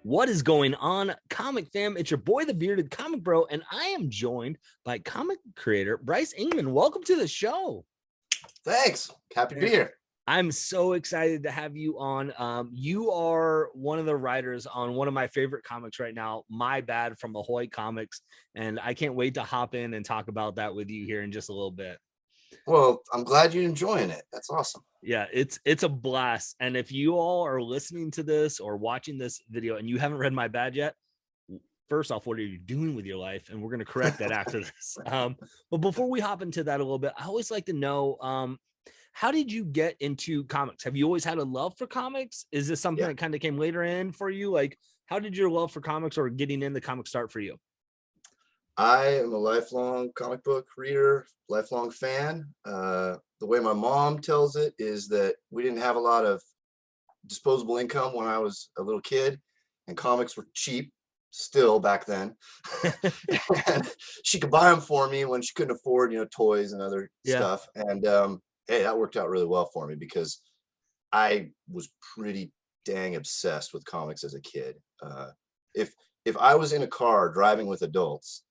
What is going on, comic fam? It's your boy, the bearded comic bro, and I am joined by comic creator Bryce Ingman. Welcome to the show. Thanks. Happy to be here. I'm so excited to have you on. You are one of the writers on one of my favorite comics right now, My Bad from Ahoy Comics, and I can't wait to hop in and talk about that with you here in just a little bit. Well, I'm glad you're enjoying it. That's awesome. Yeah, it's a blast. And if you all are listening to this or watching this video and you haven't read My Bad yet, first off, what are you doing with your life? And we're going to correct that after this. But before we hop into that a little bit, I always like to know, how did you get into comics? Have you always had a love for comics? Is this something that kind of came later in for you? Like, how did your love for comics or getting into comics start for you? I am a lifelong comic book reader, lifelong fan. The way my mom tells it is that we didn't have a lot of disposable income when I was a little kid, and comics were cheap still back then. And she could buy them for me when she couldn't afford, toys and other stuff. And hey, that worked out really well for me because I was pretty dang obsessed with comics as a kid. If I was in a car driving with adults,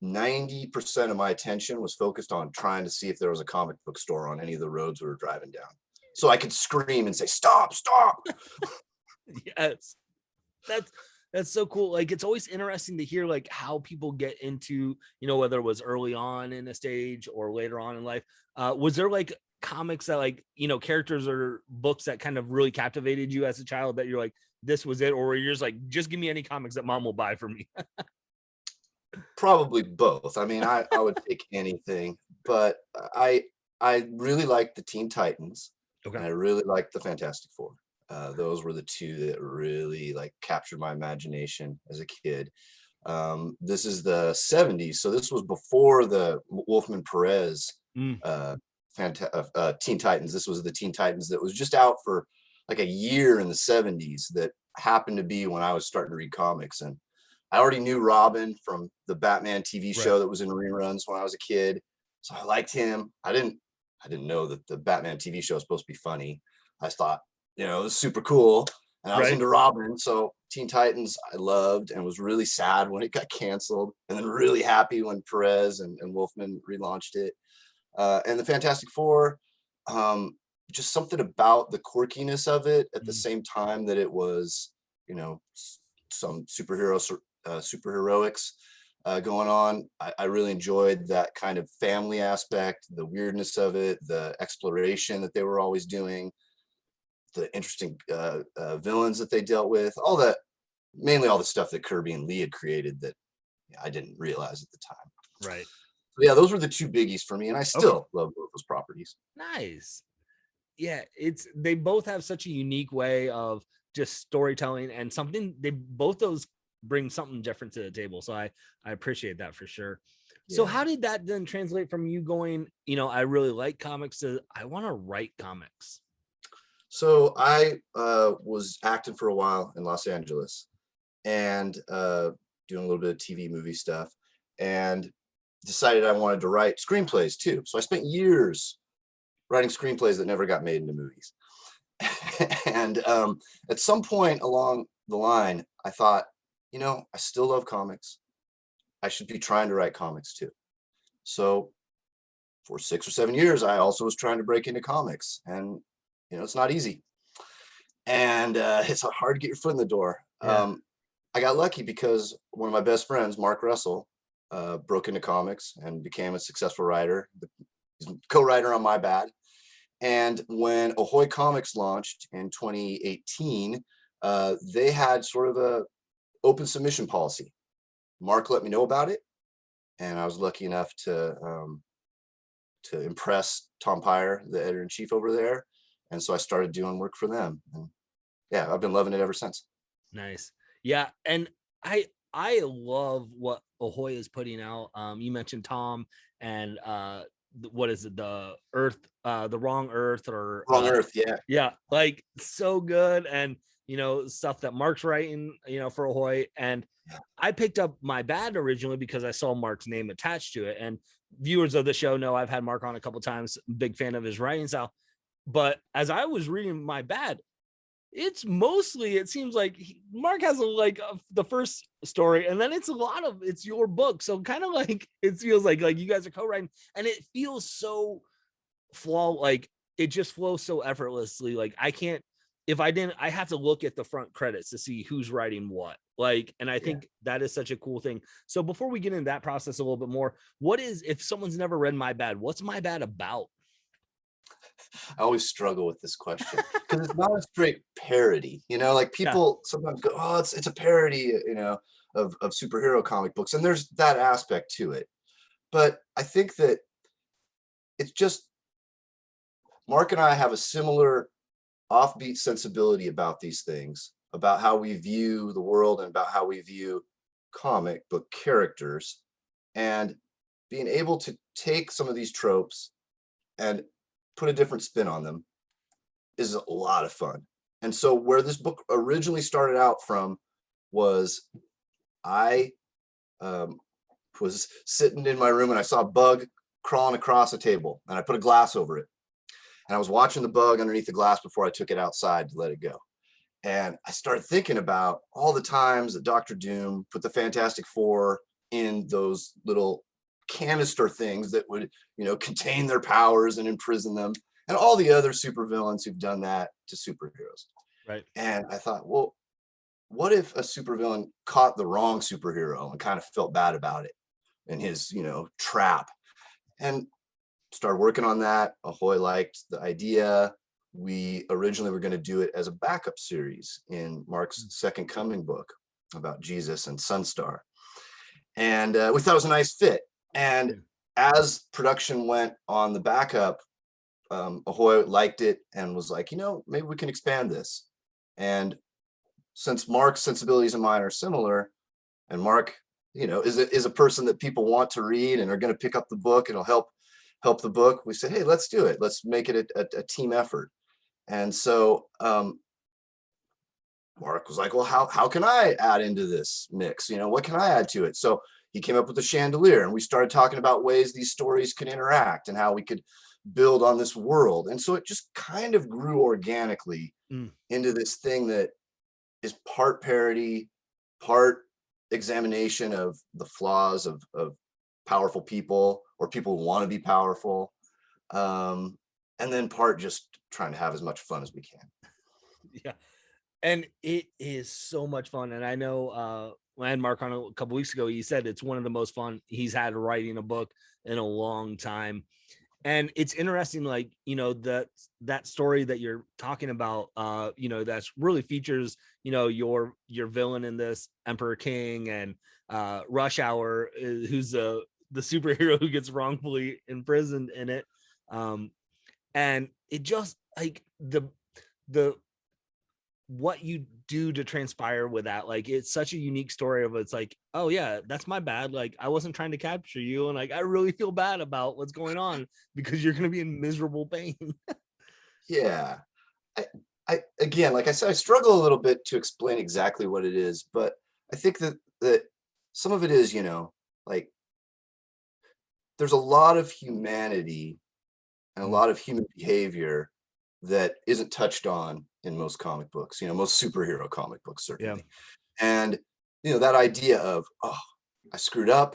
90% of my attention was focused on trying to see if there was a comic book store on any of the roads we were driving down, so I could scream and say, "Stop, stop." Yes, that's so cool. Like, it's always interesting to hear like how people get into, whether it was early on in a stage or later on in life. Was there like comics that like, characters or books that kind of really captivated you as a child that you're like, this was it? Or were you just like, just give me any comics that mom will buy for me? Probably both. I mean, I would take anything, but I really liked the Teen Titans. Okay. And I really liked the Fantastic Four. Those were the two that really like captured my imagination as a kid. This is the 70s, so this was before the Wolfman Perez Teen Titans. This was the Teen Titans that was just out for like a year in the 70s that happened to be when I was starting to read comics. And I already knew Robin from the Batman TV show that was in reruns when I was a kid, so I liked him. I didn't know that the Batman TV show was supposed to be funny. I thought, it was super cool, and I was into Robin. So Teen Titans I loved, and was really sad when it got canceled, and then really happy when Perez and Wolfman relaunched it. And the Fantastic Four, just something about the quirkiness of it at the same time that it was, some superheroics going on. I really enjoyed that kind of family aspect, the weirdness of it, the exploration that they were always doing, the interesting villains that they dealt with, all that, mainly all the stuff that Kirby and Lee had created that I didn't realize at the time. Right. So yeah, those were the two biggies for me, and I still love both those properties. Nice. Yeah, they both have such a unique way of just storytelling, and something both those bring something different to the table. So I appreciate that for sure. Yeah. So how did that then translate from you going, I really like comics to I want to write comics? So I was acting for a while in Los Angeles and doing a little bit of TV movie stuff, and decided I wanted to write screenplays too. So I spent years writing screenplays that never got made into movies. And at some point along the line, I thought, I still love comics. I should be trying to write comics too. So for 6 or 7 years, I also was trying to break into comics, and it's not easy, and it's hard to get your foot in the door. I got lucky because one of my best friends, Mark Russell, broke into comics and became a successful writer. He's a co-writer on My Bad. And when Ahoy Comics launched in 2018, they had sort of a open submission policy. Mark let me know about it, and I was lucky enough to impress Tom Pyre, the editor-in-chief over there. And so I started doing work for them, and yeah, I've been loving it ever since. Nice. Yeah, and I love what Ahoy is putting out. You mentioned Tom and what is it, the Wrong Earth, or Wrong Earth, yeah, like so good. And stuff that Mark's writing, for Ahoy. And I picked up My Bad originally because I saw Mark's name attached to it, and viewers of the show know I've had Mark on a couple times. Big fan of his writing style. But as I was reading My Bad, It's mostly, it seems like Mark has the first story, and then it's a lot of it's your book. So kind of like it feels like you guys are co-writing, and it feels so like it just flows so effortlessly. Like I can't, if I didn't, I have to look at the front credits to see who's writing what. Like, and I think that is such a cool thing. So before we get into that process a little bit more, what is, if someone's never read My Bad, what's My Bad about? I always struggle with this question because it's not a straight parody. Like Yeah. people sometimes go, "Oh, it's a parody," of superhero comic books, and there's that aspect to it. But I think that it's just Mark and I have a similar offbeat sensibility about these things, about how we view the world and about how we view comic book characters, and being able to take some of these tropes and put a different spin on them is a lot of fun. And so where this book originally started out from was I was sitting in my room and I saw a bug crawling across a table, and I put a glass over it. And I was watching the bug underneath the glass before I took it outside to let it go. And I started thinking about all the times that Doctor Doom put the Fantastic Four in those little canister things that would, contain their powers and imprison them, and all the other supervillains who've done that to superheroes. Right. And I thought, well, what if a supervillain caught the wrong superhero and kind of felt bad about it in his, trap? And started working on that. Ahoy liked the idea. We originally were going to do it as a backup series in Mark's Second Coming book about Jesus and Sunstar. And we thought it was a nice fit. And as production went on the backup, Ahoy liked it and was like, maybe we can expand this. And since Mark's sensibilities and mine are similar, and Mark, is a person that people want to read and are going to pick up the book and it'll help the book, we said, hey, let's do it. Let's make it a team effort. And so Mark was like, well, how can I add into this mix? What can I add to it? So he came up with the chandelier, and we started talking about ways these stories could interact and how we could build on this world. And so it just kind of grew organically into this thing that is part parody, part examination of the flaws of powerful people or people who want to be powerful, and then part just trying to have as much fun as we can. Yeah. And it is so much fun. And I know when I had Mark on a couple weeks ago, he said it's one of the most fun he's had writing a book in a long time. And it's interesting, that story that you're talking about, that's really features, your villain in this, Emperor King, and Rush Hour, who's the superhero who gets wrongfully imprisoned in it. And it just like the what you do to transpire with that, it's such a unique story of, it's like, oh yeah, that's my bad, I wasn't trying to capture you, and I really feel bad about what's going on because you're going to be in miserable pain. Yeah. I again, like I said, I struggle a little bit to explain exactly what it is, but I think that some of it is, like there's a lot of humanity and a lot of human behavior that isn't touched on in most comic books, most superhero comic books, certainly. And, that idea of, oh, I screwed up.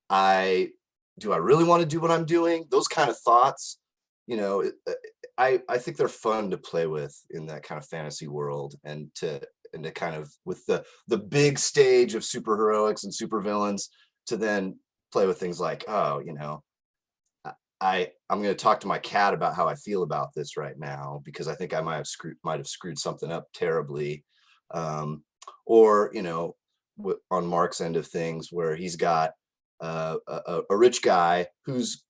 Do I really want to do what I'm doing? Those kind of thoughts, I think they're fun to play with in that kind of fantasy world, and to kind of, with the big stage of superheroics and supervillains, to then play with things like, oh, I'm going to talk to my cat about how I feel about this right now, because I think I might have screwed something up terribly. Or, on Mark's end of things, where he's got a rich guy who's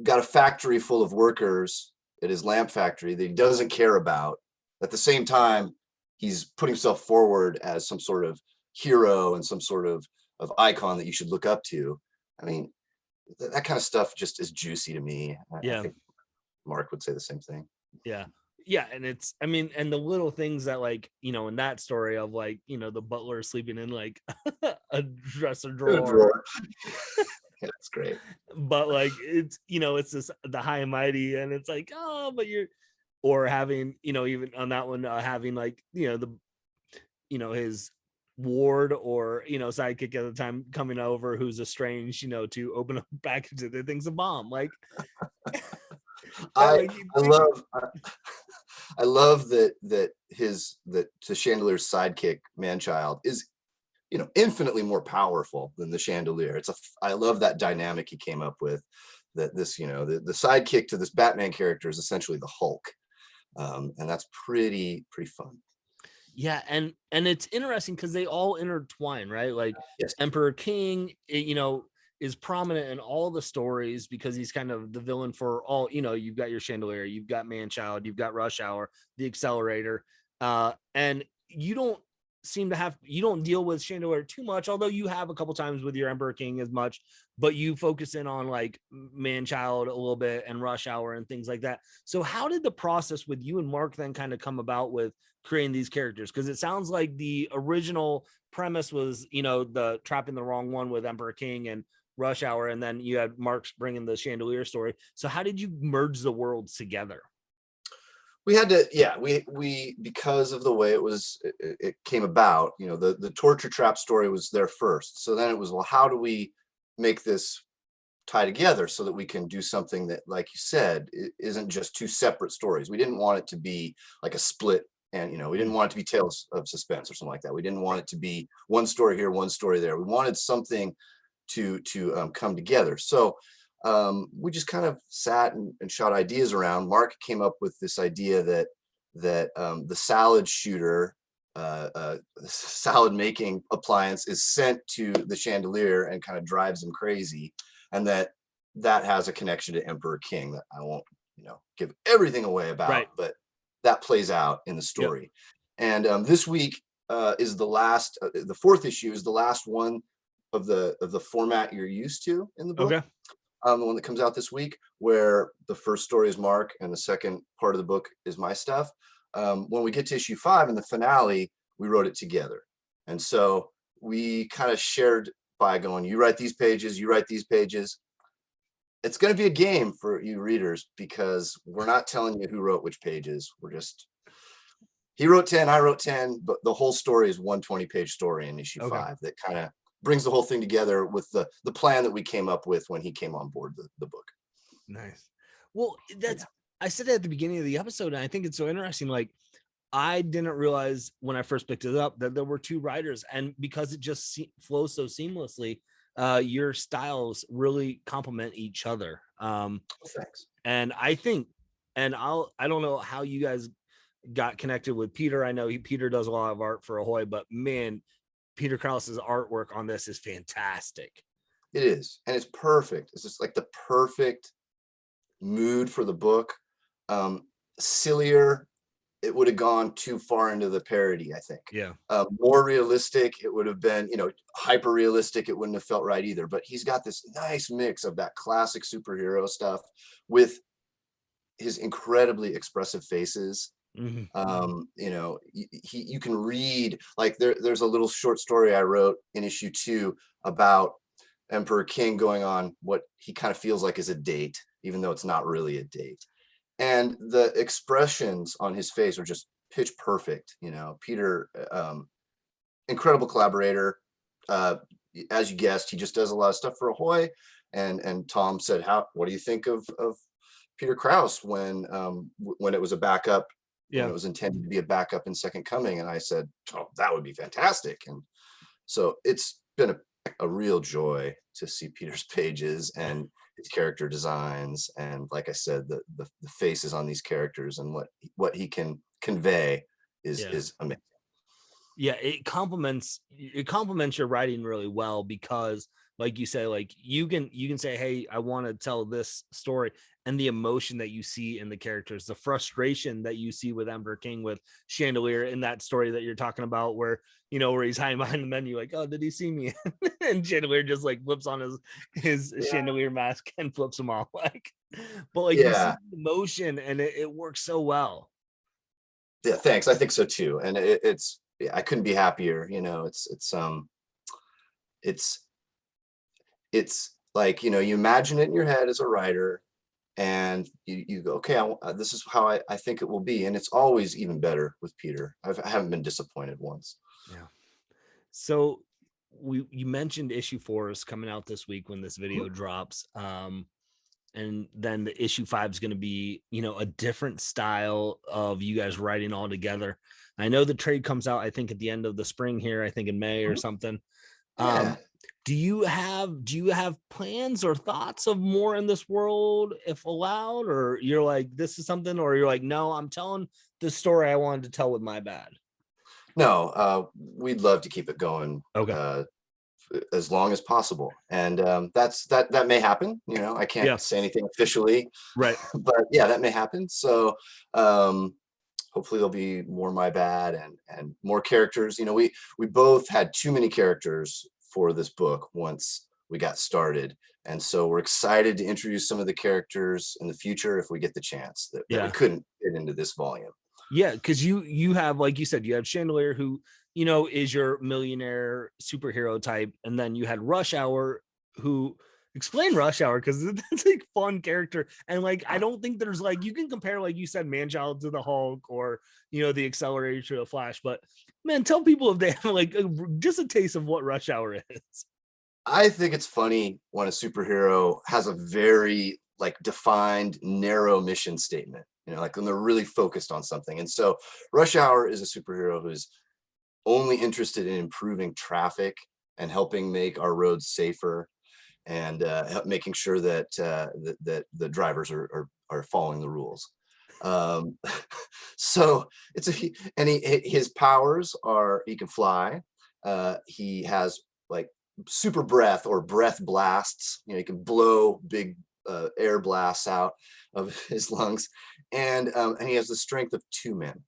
got a factory full of workers at his lamp factory that he doesn't care about. At the same time, he's put himself forward as some sort of hero and some sort of icon that you should look up to. I mean, that kind of stuff just is juicy to me. I think Mark would say the same thing. Yeah. And it's, I mean, and the little things that, in that story of, the butler sleeping in a dresser drawer. Yeah, that's great. But it's, it's this, the high and mighty, and it's like, oh, but you're, or having, even on that one, having like, his ward or, sidekick at the time coming over who's estranged, to open up a package that they think's a bomb. Like, I I love I love that the Chandelier's sidekick Manchild is, infinitely more powerful than the Chandelier. I love that dynamic he came up with, that this, the sidekick to this Batman character is essentially the Hulk. And that's pretty fun. Yeah, and it's interesting because they all intertwine, right? Like Yes. Emperor King, is prominent in all the stories because he's kind of the villain for all. You've got your Chandelier, you've got Manchild, you've got Rush Hour, the Accelerator, and you don't deal with Chandelier too much, although you have a couple times with your Emperor King as much, but you focus in on like Manchild a little bit and Rush Hour and things like that. So how did the process with you and Mark then kind of come about with creating these characters? Because it sounds like the original premise was, the trapping the wrong one with Emperor King and Rush Hour, and then you had Mark's bringing the Chandelier story. So how did you merge the worlds together? We had to, yeah, we because of the way it came about, the torture trap story was there first. So then it was, well, how do we make this tie together so that we can do something that, like you said, it isn't just two separate stories. We didn't want it to be like a split, and we didn't want it to be Tales of Suspense or something like that. We didn't want it to be one story here, one story there. We wanted something to come together. So we just kind of sat and shot ideas around. Mark came up with this idea that the salad shooter, salad making appliance, is sent to the Chandelier and kind of drives him crazy, and that has a connection to Emperor King that I won't give everything away about, Right. but that plays out in the story. Yep. And this week is the last, the fourth issue is the last one of the format you're used to in the book. Okay. The one that comes out this week, where the first story is Mark and the second part of the book is my stuff. When we get to issue 5 in the finale, we wrote it together. And so we kind of shared by going, you write these pages, you write these pages. It's going to be a game for you readers because we're not telling you who wrote which pages. We're just, he wrote 10, I wrote 10, but the whole story is one 20-page story in issue 5 that kind of brings the whole thing together with the plan that we came up with when he came on board the book. Nice. Well, I said that at the beginning of the episode, and I think it's so interesting. Like, I didn't realize when I first picked it up that there were two writers, and because it just flows so seamlessly, your styles really complement each other. Thanks. And I think, I don't know how you guys got connected with Peter. I know Peter does a lot of art for Ahoy, but man, Peter Krause's artwork on this is fantastic. It is, and it's perfect. It's just like the perfect mood for the book. Sillier, it would have gone too far into the parody, I think. Yeah. More realistic, it would have been, hyper realistic. It wouldn't have felt right either. But he's got this nice mix of that classic superhero stuff with his incredibly expressive faces. Mm-hmm. You can read, like there's a little short story I wrote in issue 2 about Emperor King going on what he kind of feels like is a date, even though it's not really a date. And the expressions on his face are just pitch perfect. Peter, incredible collaborator. As you guessed, he just does a lot of stuff for Ahoy. And Tom said, what do you think of Peter Krause when it was a backup? When it was intended to be a backup in Second Coming, and I said, "Oh, that would be fantastic." And so it's been a real joy to see Peter's pages and his character designs, and like I said, the faces on these characters and what he can convey is amazing. Yeah, it complements your writing really well because, like you say, like you can say, hey, I want to tell this story, and the emotion that you see in the characters, the frustration that you see with Emperor King, with Chandelier in that story that you're talking about, where he's hiding behind the menu, like, oh, did he see me? And Chandelier just like flips on his Chandelier mask and flips him off, like, but like you see the emotion, and it works so well. Yeah, thanks. I think so too, and it's. I couldn't be happier. It's like, you imagine it in your head as a writer, and you go, okay, this is how I think it will be. And it's always even better with Peter. I haven't been disappointed once. Yeah. So you mentioned issue 4 is coming out this week when this video drops. And then the issue 5 is going to be, a different style of you guys writing all together. I know the trade comes out, I think at the end of the spring here, I think in May or something. Yeah. Do you have plans or thoughts of more in this world if allowed, or you're like, this is something, or you're like, no, I'm telling the story I wanted to tell with my bad? No, we'd love to keep it going. Okay. As long as possible, and that may happen. I can't Yeah. say anything officially, Right. but yeah, that may happen. So hopefully there'll be more my bad and more characters. We both had too many characters for this book once we got started, and so we're excited to introduce some of the characters in the future if we get the chance that we couldn't fit into this volume. Yeah, because you have, like you said, you have Chandelier, who is your millionaire superhero type, and then you had Rush Hour, who explain Rush Hour, because that's like fun character, and like I don't think there's like, you can compare, like you said, Manchild to the Hulk, or the Accelerator to the Flash, but man, tell people if they have like just a taste of what Rush Hour is. I think it's funny when a superhero has a very like defined, narrow mission statement, like when they're really focused on something. And so Rush Hour is a superhero who's only interested in improving traffic and helping make our roads safer, and making sure that that the drivers are following the rules. Um, so his powers are, he can fly. He has like super breath or breath blasts. He can blow big air blasts out of his lungs, and he has the strength of 2 men.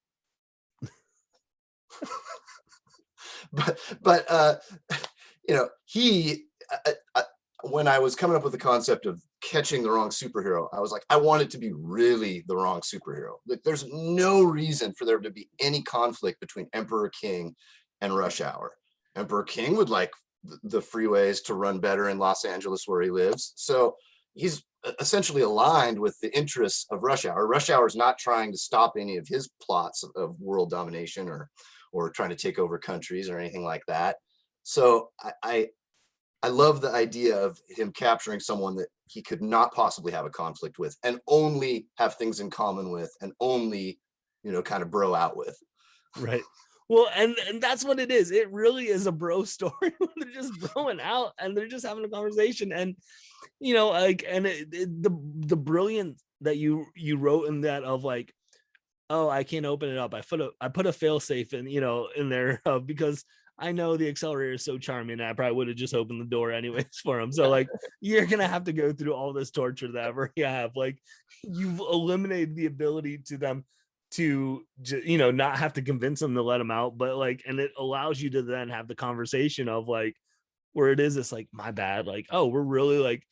but he when I was coming up with the concept of catching the wrong superhero, I was like, I want it to be really the wrong superhero. Like, there's no reason for there to be any conflict between Emperor King and Rush Hour. Emperor King would like the freeways to run better in Los Angeles where he lives, so he's essentially aligned with the interests of Rush Hour. Rush Hour is not trying to stop any of his plots of world domination or trying to take over countries or anything like that. So I love the idea of him capturing someone that he could not possibly have a conflict with, and only have things in common with, and only, kind of bro out with. Right. Well, and that's what it is. It really is a bro story when they're just broing out and they're just having a conversation. And like, and the brilliance that you wrote in that, of like, oh, I can't open it up. I put a fail safe in, in there, because I know the Accelerator is so charming. I probably would have just opened the door anyways for him. So like, you're gonna have to go through all this torture that we have. Like, you've eliminated the ability to them to not have to convince them to let them out, but like, and it allows you to then have the conversation of like, where it is, it's like, my bad, like, oh, we're really like,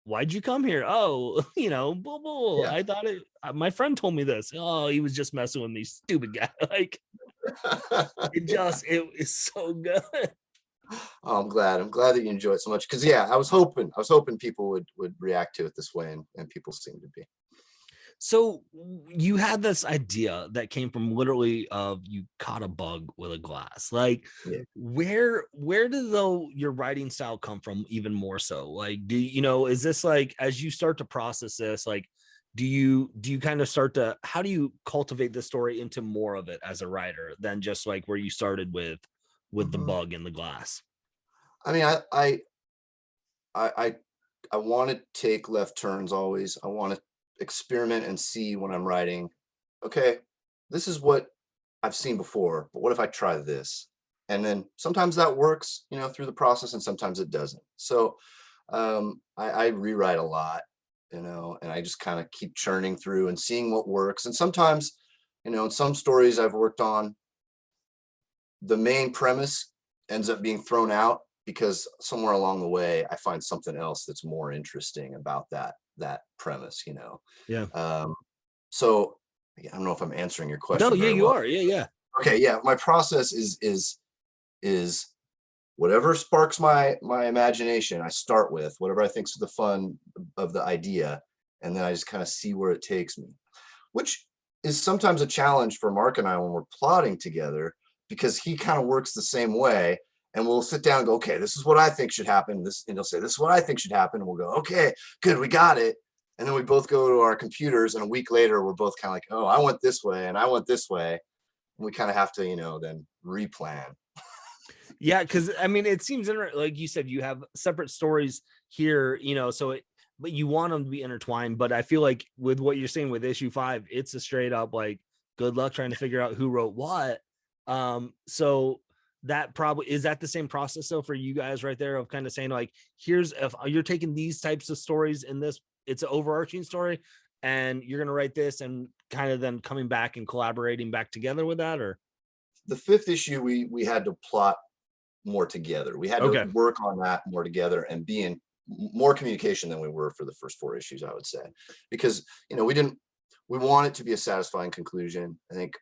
why'd you come here? Oh, blah, blah. Yeah. I thought my friend told me this. Oh, he was just messing with me, stupid guy. Like, it is so good. Oh, I'm glad that you enjoy it so much, because I was hoping people would react to it this way, and people seem to be. So you had this idea that came from literally you caught a bug with a glass. Like, where did your writing style come from even more so? Like, is this like, as you start to process this, like, do you kind of start to, how do you cultivate the story into more of it as a writer than just like where you started with the bug in the glass? I mean, I want to take left turns always. I want to experiment and see when I'm writing, okay, this is what I've seen before, but what if I try this? And then sometimes that works, through the process, and sometimes it doesn't. So I rewrite a lot, and I just kind of keep churning through and seeing what works. And sometimes, in some stories I've worked on, the main premise ends up being thrown out because somewhere along the way I find something else that's more interesting about that premise. Yeah. So I don't know if I'm answering your question. No, yeah, very you well. are. Yeah. Okay, yeah. My process is whatever sparks my imagination. I start with whatever I think's the fun of the idea, and then I just kind of see where it takes me, which is sometimes a challenge for Mark and I when we're plotting together, because he kind of works the same way. And we'll sit down and go, okay, this is what I think should happen. And he'll say, this is what I think should happen. And we'll go, okay, good, we got it. And then we both go to our computers, and a week later, we're both kind of like, oh, I want this way, and I want this way. And we kind of have to, then replan. Yeah, because I mean, it seems like you said, you have separate stories here, but you want them to be intertwined. But I feel like with what you're saying with issue 5, it's a straight up like, good luck trying to figure out who wrote what. So that probably is that the same process though for you guys right there, of kind of saying like, here's, if you're taking these types of stories in this, it's an overarching story, and you're going to write this, and kind of then coming back and collaborating back together with that? Or the 5th issue, we had to plot more together. We had to work on that more together and be in more communication than we were for the first 4 issues, I would say, because we want it to be a satisfying conclusion. I think,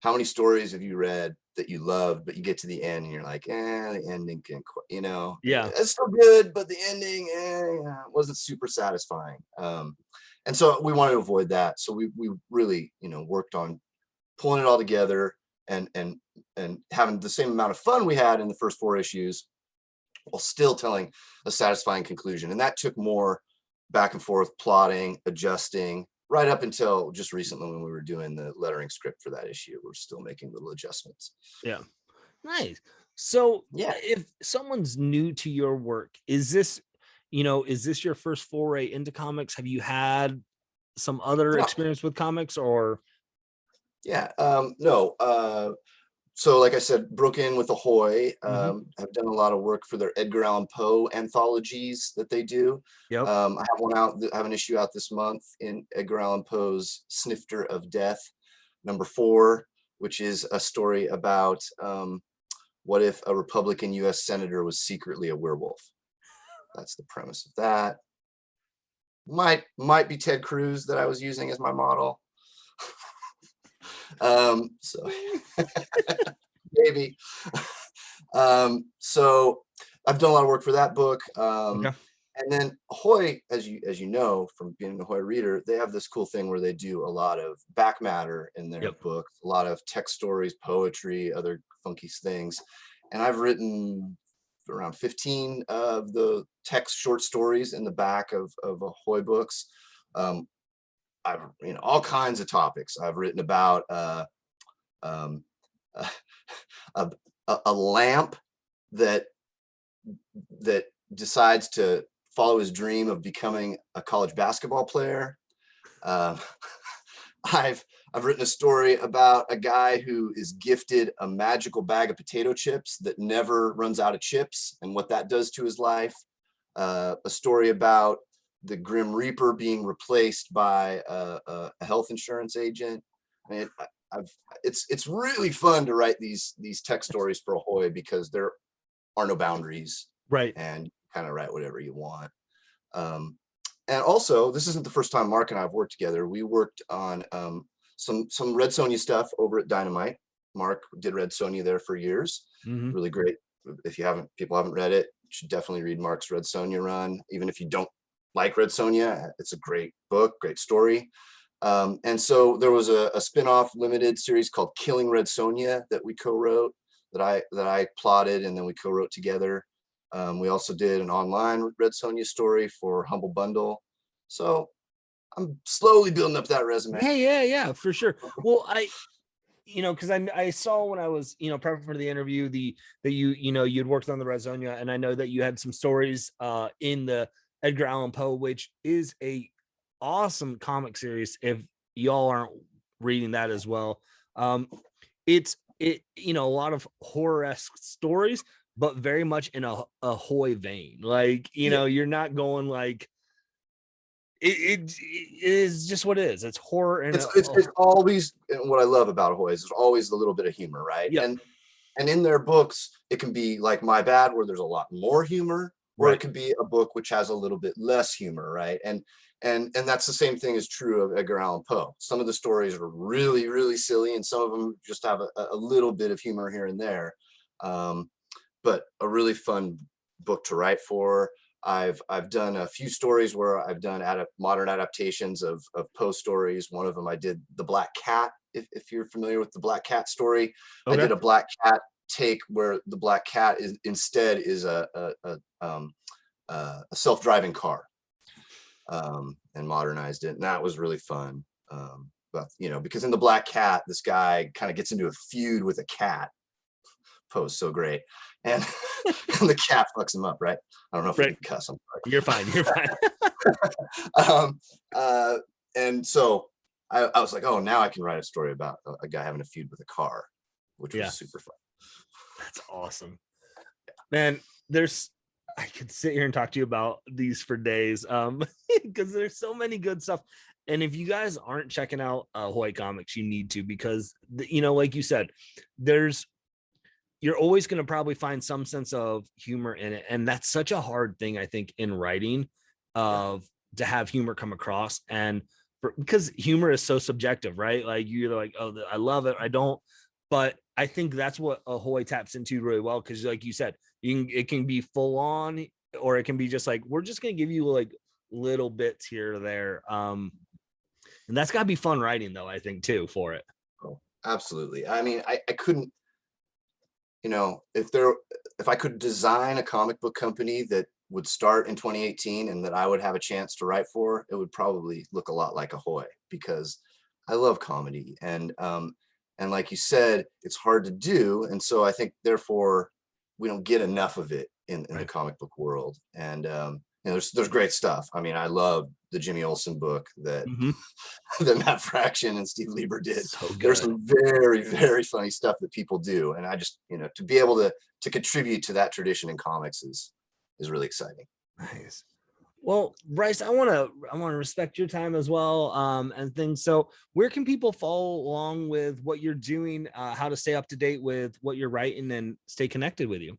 how many stories have you read that you loved, but you get to the end and you're like, the ending can, it's still good, but the ending wasn't super satisfying. And so we wanted to avoid that. So we really, worked on pulling it all together and having the same amount of fun we had in the first 4 issues, while still telling a satisfying conclusion. And that took more back and forth plotting, adjusting, right up until just recently when we were doing the lettering script for that issue. We're still making little adjustments. Yeah. Nice. So if someone's new to your work, is this your first foray into comics? Have you had some other experience with comics, or? No. So like I said, broke in with Ahoy. Have done a lot of work for their Edgar Allan Poe anthologies that they do. Yep. I have one out. I have an issue out this month in Edgar Allan Poe's Snifter of Death, number 4, which is a story about what if a Republican U.S. senator was secretly a werewolf. That's the premise of that. Might be Ted Cruz that I was using as my model. So maybe. So I've done a lot of work for that book. And then Ahoy, as you know from being an Ahoy reader, they have this cool thing where they do a lot of back matter in their books, a lot of text stories, poetry, other funky things. And I've written around 15 of the text short stories in the back of Ahoy books. I've all kinds of topics. I've written about a lamp that decides to follow his dream of becoming a college basketball player. I've written a story about a guy who is gifted a magical bag of potato chips that never runs out of chips, and what that does to his life. A story about the Grim Reaper being replaced by a health insurance agent. I mean, it's really fun to write these text stories for Ahoy, because there are no boundaries, right? And kind of write whatever you want. And also, this isn't the first time Mark and I have worked together. We worked on some Red Sonja stuff over at Dynamite. Mark did Red Sonja there for years. Really great. If people haven't read it, you should definitely read Mark's Red Sonja run. Even if you don't like Red Sonja, it's a great book, great story. And so there was a spin-off limited series called Killing Red Sonja that we co-wrote, that I plotted, and then we co-wrote together. We also did an online Red Sonja story for Humble Bundle. So I'm slowly building up that resume. Yeah, for sure. Well, because I saw when I was, prepping for the interview, that you'd worked on the Red Sonja, and I know that you had some stories in the Edgar Allan Poe, which is a awesome comic series. If y'all aren't reading that as well, it's a lot of horror-esque stories, but very much in a Ahoy vein. Like, you're not going like, it is just what it is. It's horror, and it's always, what I love about Ahoy is there's always a little bit of humor, right? And in their books, it can be like My Bad, where there's a lot more humor, or it could be a book which has a little bit less humor, right? And that's the same thing is true of Edgar Allan Poe. Some of the stories are really, really silly, and some of them just have a little bit of humor here and there. But a really fun book to write for. I've done a few stories where I've done modern adaptations of Poe stories. One of them I did The Black Cat. If you're familiar with the Black Cat story, I Okay. did a Black Cat take where the Black Cat is instead is a self-driving car, and modernized it, and that was really fun. But because in the Black Cat, this guy kind of gets into a feud with a cat. Poe's so great, and, and the cat fucks him up, right? I don't know if we can cuss. I'm sorry. You're fine. You're fine. And so I was like, oh, now I can write a story about a guy having a feud with a car, which was super fun. That's awesome, man. I could sit here and talk to you about these for days, because there's so many good stuff. And if you guys aren't checking out Ahoy Comics, you need to, because like you said, you're always going to probably find some sense of humor in it, and that's such a hard thing, I think, in writing, to have humor come across, and because humor is so subjective, right? Like you're like, oh, I love it, I don't. But I think that's what Ahoy taps into really well, because like you said, it can be full on, or it can be just like, we're just going to give you like little bits here or there. And that's got to be fun writing, though, I think, too, for it. Oh, absolutely. I mean, I couldn't, if I could design a comic book company that would start in 2018 and that I would have a chance to write for, it would probably look a lot like Ahoy, because I love comedy, and like you said, it's hard to do. And so I think, therefore, we don't get enough of it in the comic book world. And, there's great stuff. I mean, I love the Jimmy Olsen book that, that Matt Fraction and Steve Lieber did. So there's some very, very funny stuff that people do. And I just, to be able to contribute to that tradition in comics is really exciting. Nice. Well, Bryce, I want to respect your time as well, and things. So where can people follow along with what you're doing, how to stay up to date with what you're writing and stay connected with you?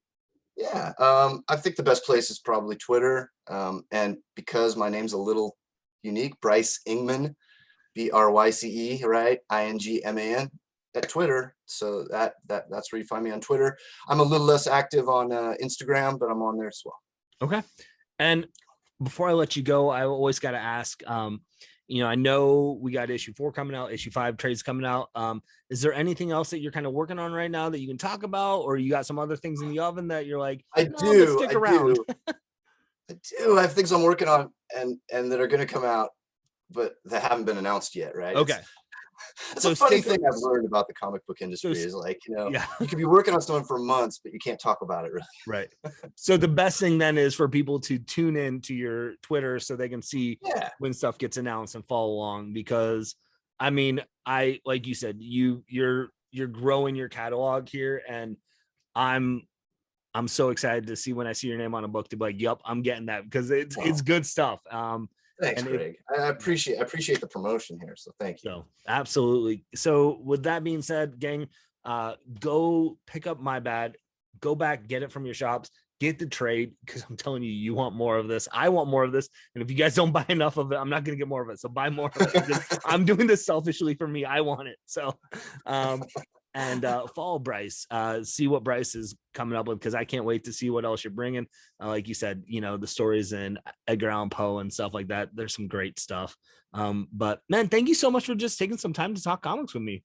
Yeah, I think the best place is probably Twitter. And because my name's a little unique, Bryce Ingman, BRYCE, right? INGMAN at Twitter. So that's where you find me on Twitter. I'm a little less active on Instagram, but I'm on there as well. Okay. And before I let you go, I always got to ask, I know we got issue 4 coming out, issue 5 trades coming out. Is there anything else that you're kind of working on right now that you can talk about, or you got some other things in the oven that you're like, I do. I have things I'm working on and that are going to come out, but that haven't been announced yet, right? Okay. It's a funny thing I've learned about the comic book industry is like, you could be working on someone for months, but you can't talk about it really. Right. So the best thing then is for people to tune in to your Twitter so they can see when stuff gets announced and follow along, because I mean, like you said, you're growing your catalog here, and I'm so excited to see when I see your name on a book to be like, yep, I'm getting that, because it's good stuff. Thanks, Greg. I appreciate the promotion here. So thank you. So absolutely. So with that being said, gang, go pick up My Bad, go back, get it from your shops, get the trade, because I'm telling you, you want more of this. I want more of this. And if you guys don't buy enough of it, I'm not going to get more of it. So buy more of it. I'm doing this selfishly for me. I want it. So, and follow Bryce, see what Bryce is coming up with, because I can't wait to see what else you're bringing. Like you said, the stories in Edgar Allan Poe and stuff like that. There's some great stuff. But man, thank you so much for just taking some time to talk comics with me.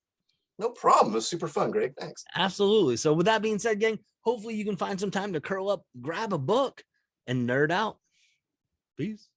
No problem. It was super fun, Greg. Thanks. Absolutely. So with that being said, gang, hopefully you can find some time to curl up, grab a book, and nerd out. Peace.